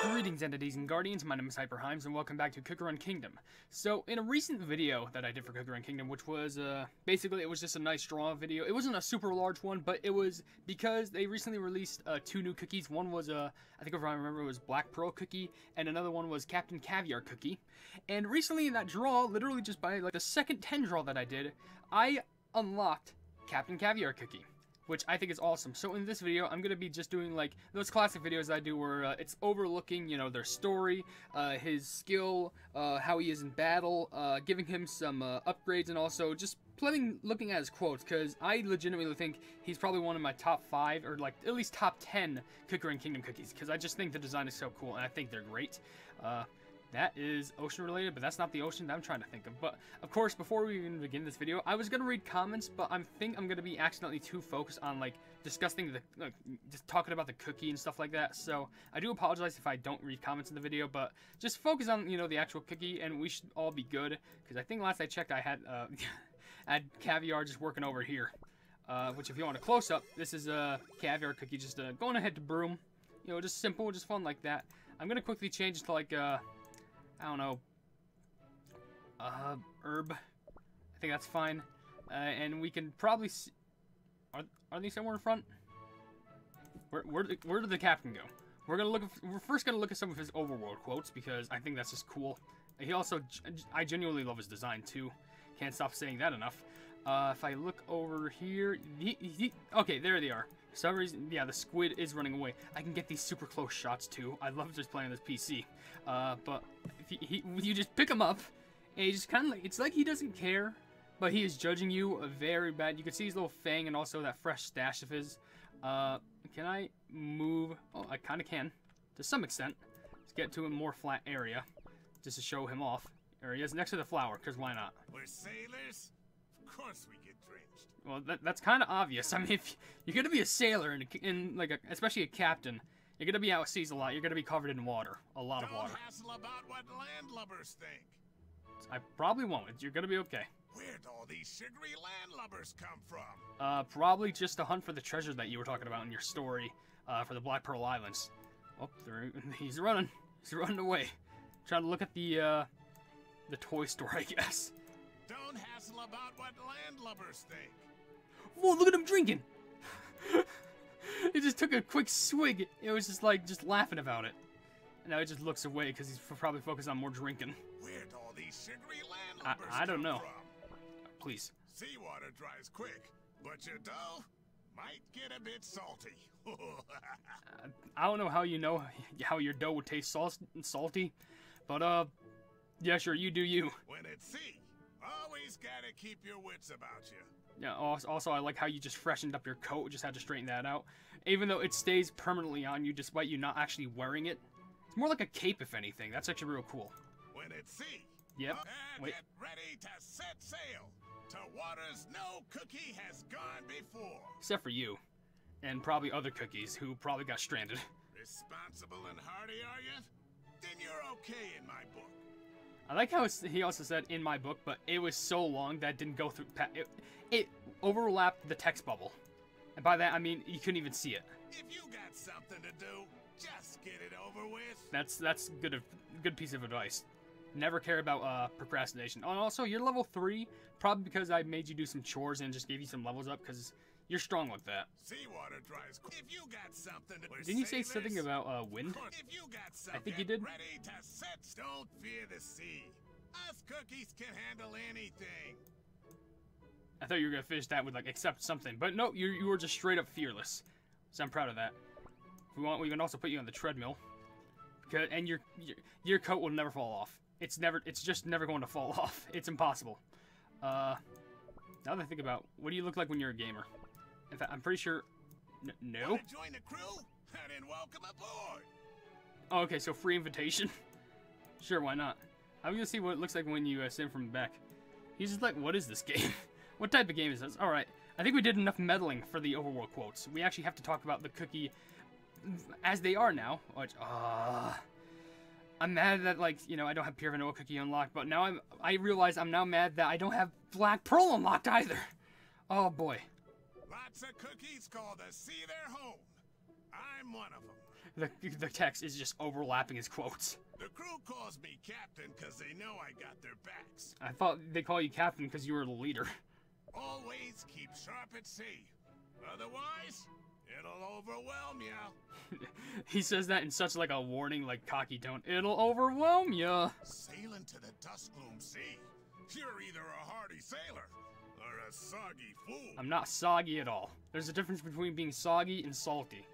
Greetings, entities and guardians. My name is HyperHimes, and welcome back to Cookie Run Kingdom. So, in a recent video that I did for Cookie Run Kingdom, which was basically it was just a nice draw video. It wasn't a super large one, but it was because they recently released 2 new cookies. One was I think if I remember, it was Black Pearl cookie, and another one was Captain Caviar cookie. And recently in that draw, literally just by like the second 10 draw that I did, I unlocked Captain Caviar cookie, which I think is awesome. So in this video, I'm going to be just doing like those classic videos I do where it's overlooking, you know, their story, his skill, how he is in battle, giving him some upgrades, and also just looking at his quotes, because I legitimately think he's probably one of my top 5, or like at least top 10 Cookie Run Kingdom cookies, because I just think the design is so cool, and I think they're great. That is ocean related, but that's not the ocean that I'm trying to think of. But of course, before we even begin this video, I was gonna read comments, but I think I'm gonna be accidentally too focused on like discussing the just talking about the cookie and stuff like that. So I do apologize if I don't read comments in the video, but just focus on, you know, the actual cookie, and we should all be good. Because I think last I checked, I had I had Caviar just working over here. Which, if you want a close up, this is a Caviar cookie just going ahead to broom. You know, just simple, just fun like that. I'm gonna quickly change it to like I don't know, herb. I think that's fine. And we can probably see, are these somewhere in front? Where did the captain go? We're first gonna look at some of his overworld quotes, because I think that's just cool. He also, I genuinely love his design too. Can't stop saying that enough. If I look over here, okay, there they are. For some reason, yeah, the squid is running away. I can get these super close shots too. I love just playing on this PC. But if you just pick him up, and he just kind of like, it's like he doesn't care, but he is judging you very bad. You can see his little fang and also that fresh stash of his. Can I move? Oh, I kind of can, to some extent. Let's get to a more flat area, just to show him off. There he is, next to the flower, because why not? We're sailors. Of course we get drenched. Well, that's kind of obvious. I mean, if you're gonna be a sailor and like especially a captain, you're gonna be out at seas a lot. You're gonna be covered in water, a lot of water. Don't hassle about what landlubbers think. I probably won't. You're gonna be okay. Where'd all these sugary landlubbers come from? Probably just to hunt for the treasure that you were talking about in your story, for the Black Pearl Islands. Oh, he's running. He's running away. Trying to look at the toy store, I guess. Don't hassle about what landlubbers think. Whoa, look at him drinking! He just took a quick swig. It was just like, just laughing about it. And now he just looks away because he's probably focused on more drinking. Where'd all these sugary landlubbers I don't know. come from? Please. Seawater dries quick, but your dough might get a bit salty. I don't know how you know how your dough would taste salty, but yeah, sure, you do you. When at sea, always gotta keep your wits about you. Yeah, also I like how you just freshened up your coat, just had to straighten that out. Even though it stays permanently on you despite you not actually wearing it. It's more like a cape, if anything. That's actually real cool. When at sea, yep. And Wait. get ready to set sail to waters no cookie has gone before. Except for you. And probably other cookies who probably got stranded. Responsible and hardy, are you? Then you're okay in my book. I like how he also said in my book, but it was so long that it didn't go through. It overlapped the text bubble, and by that I mean you couldn't even see it. If you got something to do, just get it over with. That's good piece of advice. Never care about procrastination. And also, you're level 3, probably because I made you do some chores and just gave you some levels up, because you're strong with that. Seawater dries quick. If you got something to Didn't you say something about wind? If you got something I think you did. Ready to set, don't fear the sea. Us cookies can handle anything. I thought you were gonna finish that with like accept something, but no, you were just straight up fearless. So I'm proud of that. If we want, we can also put you on the treadmill, and your coat will never fall off. It's just never going to fall off. It's impossible. Now that I think about, what do you look like when you're a gamer? In fact, I'm pretty sure. No. Wanna join the crew? Then welcome aboard. Oh, okay, so free invitation. Sure, why not? I'm gonna see what it looks like when you sim from the back. He's just like, what is this game? What type of game is this? All right, I think we did enough meddling for the overworld quotes. We actually have to talk about the cookie as they are now. Which, I'm mad that, like, you know, I don't have pure vanilla cookie unlocked, but now I realize I'm now mad that I don't have Black Pearl unlocked either. Oh boy. Lots of cookies call the sea their home. I'm one of them. the text is just overlapping his quotes. The crew calls me captain because they know I got their backs. I thought they call you captain because you were the leader. Always keep sharp at sea. Otherwise, it'll overwhelm ya. He says that in such like a warning, like cocky tone. It'll overwhelm ya. Sailing to the Duskgloom Sea. You're either a hardy sailor or a soggy fool. I'm not soggy at all. There's a difference between being soggy and salty.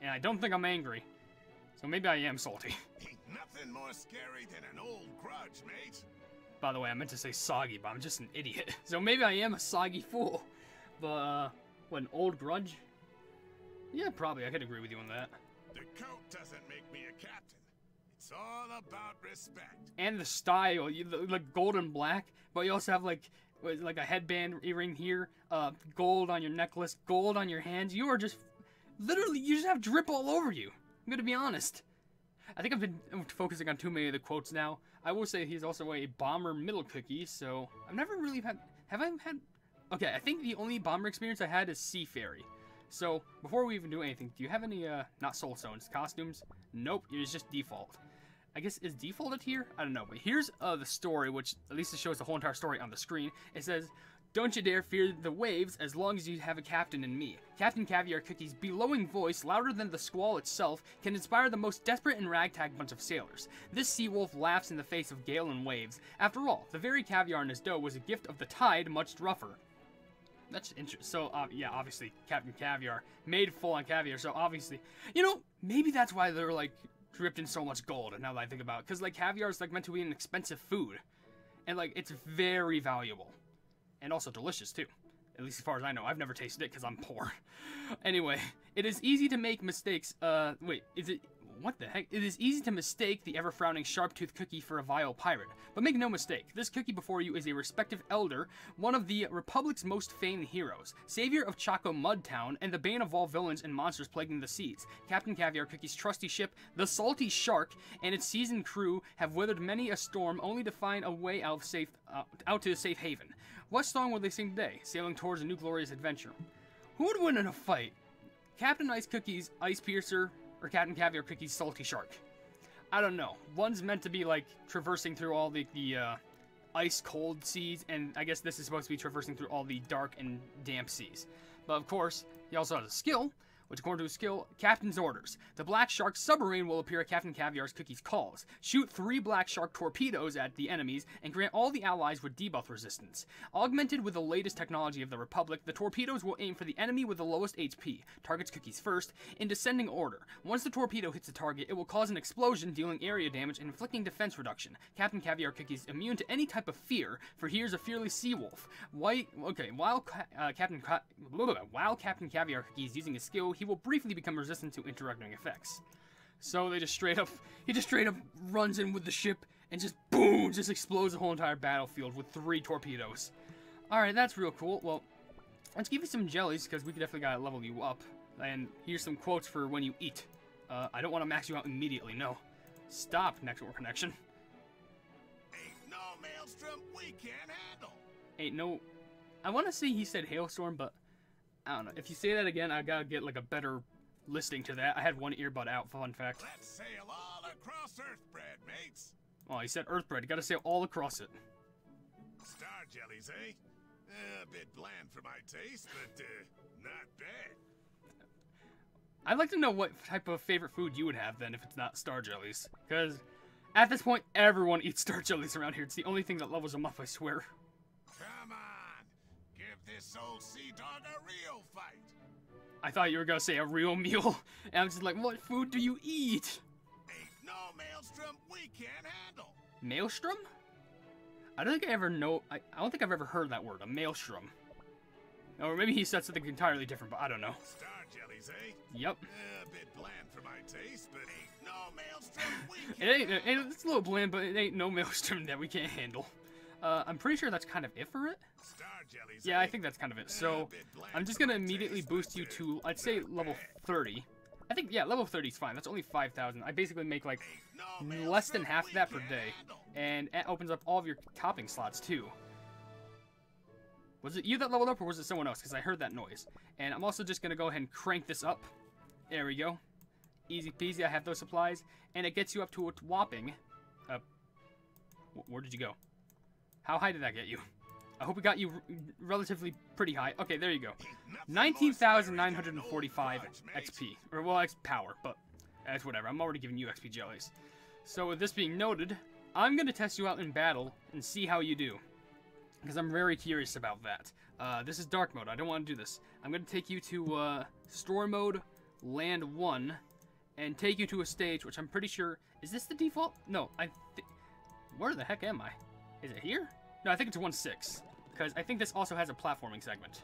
And I don't think I'm angry. So maybe I am salty. Ain't nothing more scary than an old grudge, mate. By the way, I meant to say soggy, but I'm just an idiot. So maybe I am a soggy fool. But, what, an old grudge? Yeah, probably. I could agree with you on that. The coat doesn't make me a captain. It's all about respect. And the style, you look like gold and black, but you also have like a headband earring here, gold on your necklace, gold on your hands. You are just, literally, you just have drip all over you. I'm gonna be honest. I think I've been focusing on too many of the quotes now. I will say he's also a bomber middle cookie, so I've never really had, okay, I think the only bomber experience I had is Seafaring. So, before we even do anything, do you have any, not soul stones, costumes? Nope, it's just default. I guess, is defaulted here? I don't know, but here's the story, which at least it shows the whole entire story on the screen. It says, "Don't you dare fear the waves as long as you have a captain in me. Captain Caviar Cookie's bellowing voice, louder than the squall itself, can inspire the most desperate and ragtag bunch of sailors. This sea wolf laughs in the face of gale and waves. After all, the very caviar in his dough was a gift of the tide, much rougher." That's interesting. So, yeah, obviously, Captain Caviar made full-on caviar, so obviously, you know, maybe that's why they're, like, dripped in so much gold, now that I think about it. Because, like, caviar is, like, meant to be an expensive food. And, like, it's very valuable. And also delicious, too. At least as far as I know. I've never tasted it because I'm poor. Anyway, it is easy to make mistakes. Wait, is it... What the heck? It is easy to mistake the ever-frowning sharp-toothed cookie for a vile pirate. But make no mistake, this cookie before you is a respective elder, one of the Republic's most famed heroes, savior of Choco Mudtown, and the bane of all villains and monsters plaguing the seas. Captain Caviar Cookie's trusty ship, the Salty Shark, and its seasoned crew have weathered many a storm only to find a way out to a safe haven. What song will they sing today, sailing towards a new glorious adventure? Who would win in a fight? Captain Ice Cookie's Ice Piercer, or Captain Caviar Cookie's Salty Shark? I don't know. One's meant to be, like, traversing through all the ice-cold seas, and I guess this is supposed to be traversing through all the dark and damp seas. But, of course, he also has a skill, which, according to his skill, Captain's Orders. The Black Shark submarine will appear at Captain Caviar Cookie's calls. Shoot 3 Black Shark torpedoes at the enemies, and grant all the allies with debuff resistance. Augmented with the latest technology of the Republic, the torpedoes will aim for the enemy with the lowest HP, targets Cookies first, in descending order. Once the torpedo hits the target, it will cause an explosion, dealing area damage and inflicting defense reduction. Captain Caviar Cookie's immune to any type of fear, for he is a fearless sea wolf. While Captain Caviar Cookie is using his skill, he will briefly become resistant to interacting effects. So they just straight up, he just straight up runs in with the ship and just boom, just explodes the whole entire battlefield with 3 torpedoes. Alright, that's real cool. Well, let's give you some jellies, because we definitely gotta level you up. And here's some quotes for when you eat. I don't want to max you out immediately, no. Stop, network connection. Ain't no maelstrom we can't handle. Ain't no... I want to say he said hailstorm, but I don't know. If you say that again, I gotta get, like, a better listing to that. I had one earbud out, fun fact. Let's sail all across Earthbread, mates. Oh, he said Earthbread. You gotta sail all across it. Star jellies, eh? A bit bland for my taste, but, not bad. I'd like to know what type of favorite food you would have, then, if it's not star jellies. Because, at this point, everyone eats star jellies around here. It's the only thing that levels them up, I swear. Come on! Give this old sea dog a real fight! I thought you were gonna say a real meal. And I'm just like, what food do you eat? Ain't no maelstrom we can't handle. Maelstrom? I don't think I ever know. I don't think I've ever heard that word, a maelstrom. Or maybe he said something entirely different, but I don't know. Star jellies, eh? Yep. A bit bland for my taste, but ain't no maelstrom we can't It's a little bland, but it ain't no maelstrom that we can't handle. I'm pretty sure that's kind of it for it. Star jellies, Yeah, eh? I think that's kind of it. So, I'm just gonna immediately boost you to, I'd say, level 30. I think, yeah, level 30 is fine. That's only 5,000. I basically make, like, less than half of that per day. And it opens up all of your topping slots, too. Was it you that leveled up, or was it someone else? Because I heard that noise. And I'm also just gonna go ahead and crank this up. There we go. Easy peasy, I have those supplies. And it gets you up to a whopping... where did you go? How high did that get you? I hope it got you relatively pretty high. Okay, there you go. 19,945 XP. Or, well, X power, but that's whatever. I'm already giving you XP jellies. So with this being noted, I'm going to test you out in battle and see how you do. Because I'm very curious about that. This is dark mode. I don't want to do this. I'm going to take you to store mode, land 1, and take you to a stage, which I'm pretty sure... Is this the default? No, where the heck am I? Is it here? No, I think it's 1-6. Because I think this also has a platforming segment.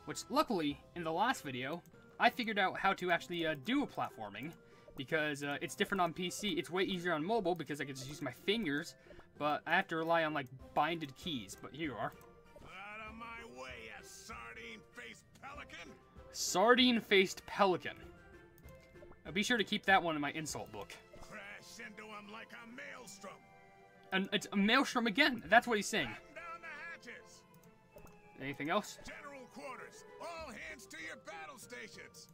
Which, luckily, in the last video, I figured out how to actually do a platforming. Because it's different on PC. It's way easier on mobile because I can just use my fingers. But I have to rely on, like, binded keys. But here you are. Out of my way, you sardine-faced pelican! Sardine-faced pelican. Be sure to keep that one in my insult book. Crash into him like a maelstrom. And it's a maelstrom again. That's what he's saying. Batten down the hatches. Anything else? General quarters. All hands to your battle stations.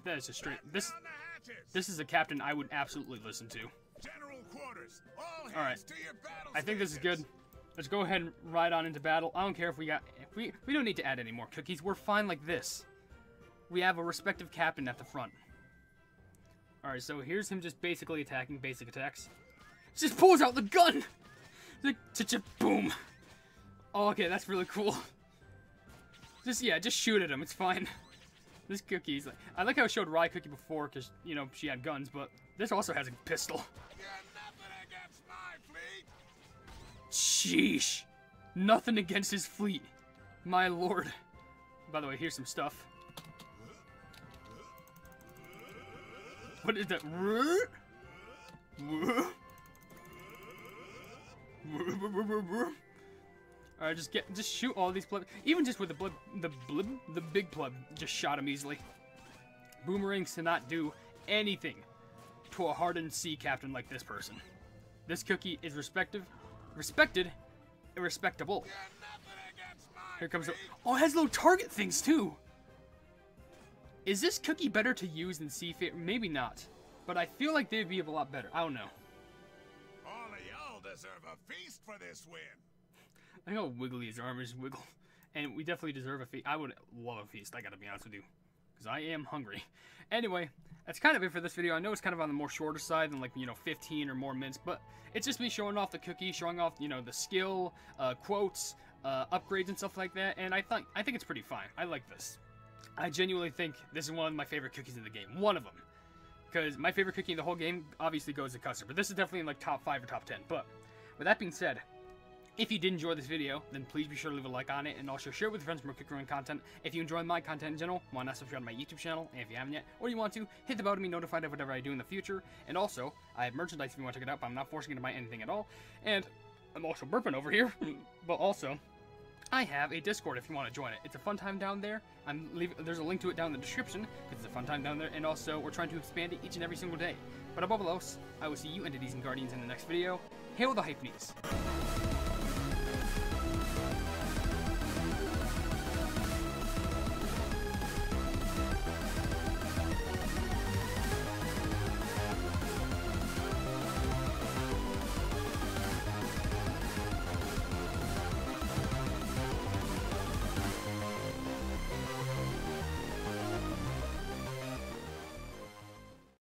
That is a straight... Batten down the hatches. This is a captain I would absolutely listen to. General quarters. All hands Alright. to your battle I think this is stations. good. Let's go ahead and ride on into battle. I don't care if we got... We don't need to add any more cookies. We're fine like this. We have a respective captain at the front. Alright, so here's him just basically attacking basic attacks. Just pulls out the gun! Like, boom. Oh, okay, that's really cool. Just shoot at him. It's fine. This cookie's like... I like how I showed Rye Cookie before, because, you know, she had guns, but this also has a pistol. You're nothing against my fleet. Sheesh. Nothing against his fleet. My lord. By the way, here's some stuff. What is that? Alright, just shoot all these pleb. Even just with the big pleb, just shot him easily. Boomerangs cannot do anything to a hardened sea captain like this person. This cookie is respected, and respectable. You're nothing against my Here comes the... fleet. Oh, it has little target things too! Is this cookie better to use than Seafarer? Maybe not. But I feel like they'd be a lot better. I don't know. All of y'all deserve a feast for this win. I know how wiggly his arms wiggle. And we definitely deserve a feast. I would love a feast, I gotta be honest with you. Because I am hungry. Anyway, that's kind of it for this video. I know it's kind of on the more shorter side than, like, you know, 15 or more minutes. But it's just me showing off the cookie, showing off, you know, the skill, quotes, upgrades and stuff like that. And I think it's pretty fine. I like this. I genuinely think this is one of my favorite cookies in the game. One of them. Because my favorite cookie in the whole game obviously goes to custard. But this is definitely in like top 5 or top 10. But with that being said, if you did enjoy this video, then please be sure to leave a like on it. And also share it with your friends for more Cookie Run content. If you enjoy my content in general, why not subscribe to my YouTube channel? And if you haven't yet, or you want to, hit the bell to be notified of whatever I do in the future. And also, I have merchandise if you want to check it out. But I'm not forcing you to buy anything at all. And I'm also burping over here. But also... I have a Discord if you want to join it. It's a fun time down there. There's a link to it down in the description because it's a fun time down there. And also, we're trying to expand it each and every single day. But above all else, I will see you entities and guardians in the next video. Hail the Hypenese.